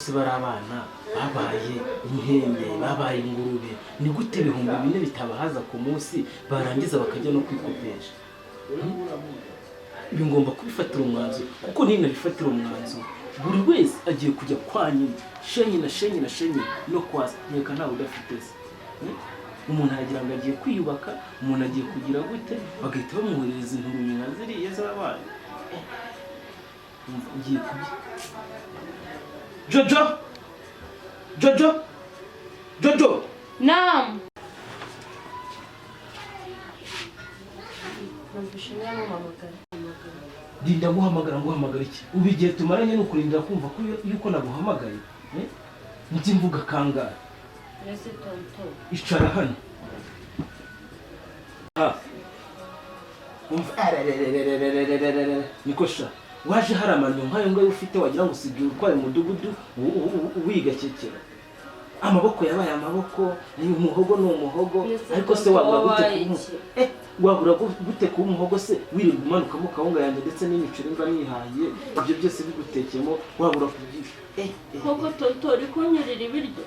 bari abana babaye inkende babaye ingurube ni gute ibihumbi 4 bitabahaza ku munsi barangiza bakajya no kwikopesha bingomba kubifatira umwanzuro kuko nina bifatira umwanzuro buri wese agiye kujya kwanyina shenye no kwasa nyeka ntawe udafite se umuntu aragira ngo agiye kwiyubaka umuntu agiye kugira gute bagahita bamuhereza inturume nka ziriya z'abana ngiye kujya Jojo Naam. Dinda guhamagara iki ubigiye tumaranye no kurinda kumva ko yuko naguhamagaye nti mvuga kangara Ese tonto icara hano nikosha waje haramanyo nkayo ngayo ufite wagira ngo usigiye ukwaye umudugudu wiga kekera amaboko yabaye amaboko umuhogo no umuhogo ariko se wabura gute ku umuhogo se wiri gumanuka mu kawunga yanjye ndetse n'imiciro mva nihaye ibyo byose bigutekemo wabura kubyisha koko tonto uri kunyurira ibiryo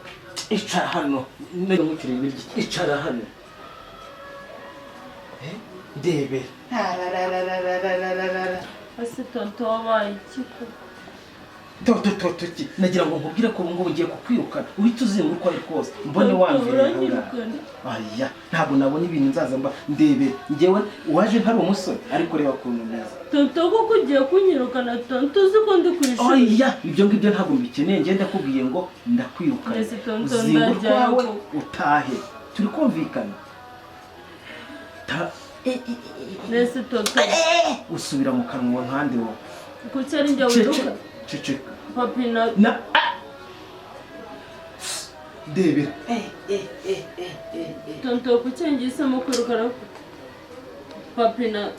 icara hano n'umuciro ibiryo icara hano ndebe ase tonto wabaye iki toto ki nagira ngo nkubwire ko ngo ngiye kukwirukana uhita uzinga uko ari kose mbone wamvira aya ntabwo nabona ibintu nzaza mba ndebe ngewe waje ntari umusore ariko reba kuntu neza tonto kuko ugiye kunyirukana tonto uzi ko ndi kurishuri oya ibyo ngibyo ntabwo mbikeneye ngenda kubwiye ngo ndakwirukana uzinga ukwawe utahe turi kumvikana nese tonto usubira mu kanwa nkande wo kuki ari njye wiruka ceceka papi na debera tonto kuki ngisemo kwirukana papi na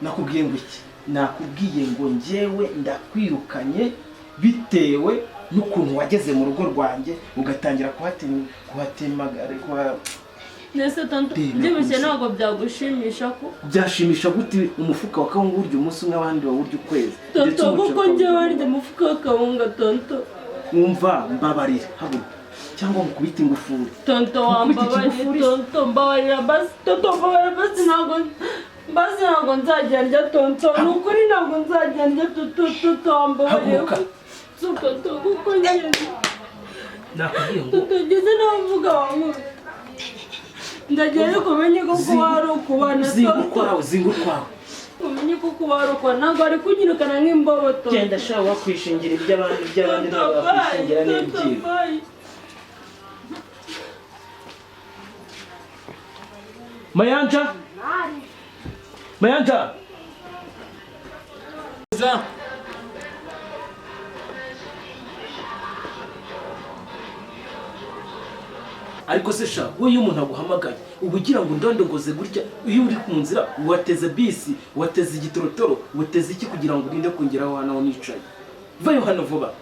nakubwiye ngo iki nakubwiye ngo njyewe ndakwirukanye bitewe n'ukuntu wageze mu rugo rwanjye ugatangira kuhatemagara nese tonto ndibishye ntabwo byagushimisha ko byashimisha gute umufuka wa kawunga urya umunsi umwe abandi bawurya ukwezi tonto kuko njyewe arya umufuka wa kawunga tonto wumva mbabarira habuka cyangwa mukubita ingufuri tonto wambabarira tonto mbabarira basi tonto mbabarira basi ntabwo nzajya ndya tonto ni ukuri ntabwo nzajya ndya tonto wambabarira tonto kuko njyewe nakubwiye ngo tonto ngeze n'abavuga wankuru ndagira ariko umenye ko kuba ari ukubana zinga ukwawe umenye ko kuba ari ukubana ntabwo ari kunyirukana nk'imbobo tonto genda sha wakwishingira iby'abandi ntabwo wakwishingira n'ibyibo Mayanja ariko se sha wowe umuntu aguhamagaye ubugira ngo ndondogoze gutya iyo uri ku nzira wateze bisi wateze igitorotoro wateze iki kugira ngo urinde kongeraho hano nicaye vayo hano vuba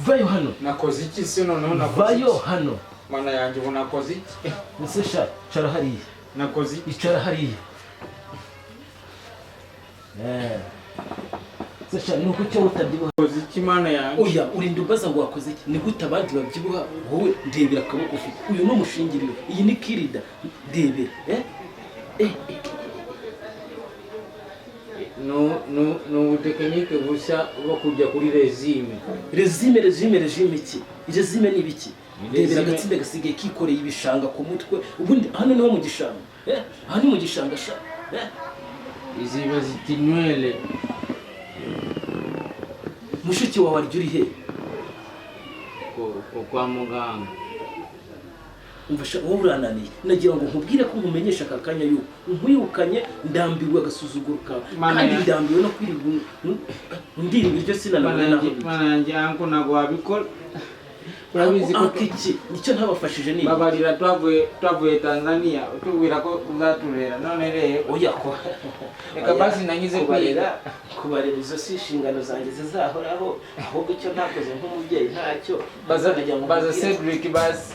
vayo hano nakoze iki se noneho nakoze vayo hano mana yanjye ubu nakoze iki ese sha cara hariya nakoze iki icara hariya sesha nuko cyo utabyibuha nakoze iki mana yanjye oya urinde ubaza ngo wakoze iki ni gute abandi babyibuha wowe ndebera akaboko ufite uyu no mushingiriro iyi ni kirida ndebera no ubutekinike bushya bwo kujya kuri regime iki regime ni biki ndebera agatsinda gasigaye kikoreye ibishanga ku mutwe ubundi hano niho mu gishanga hano mu gishanga sha iziba zitinywele mushiki wawe arya uri he kwa muganga umfasha wowe urananiye nagira ngo nkubwire ko nkumenyesha aka kanya yuko nkwirukanye ndambiwe agasuzuguro kawe kandi ndambiwe no kwirirwa ndira ibiryo sinanabona naho mana yanjye anko ntabwo wabikora urabizi ko iki nicyo ntabafashije ni babarira twavuye Tanzania utubwira ko uzaturera none rero oya ko reka basi nangize kubarera izo si inshingano zanjye zizahoraho ahubwo icyo ntakoze nk'umubyeyi ntacyo baza Cedric basi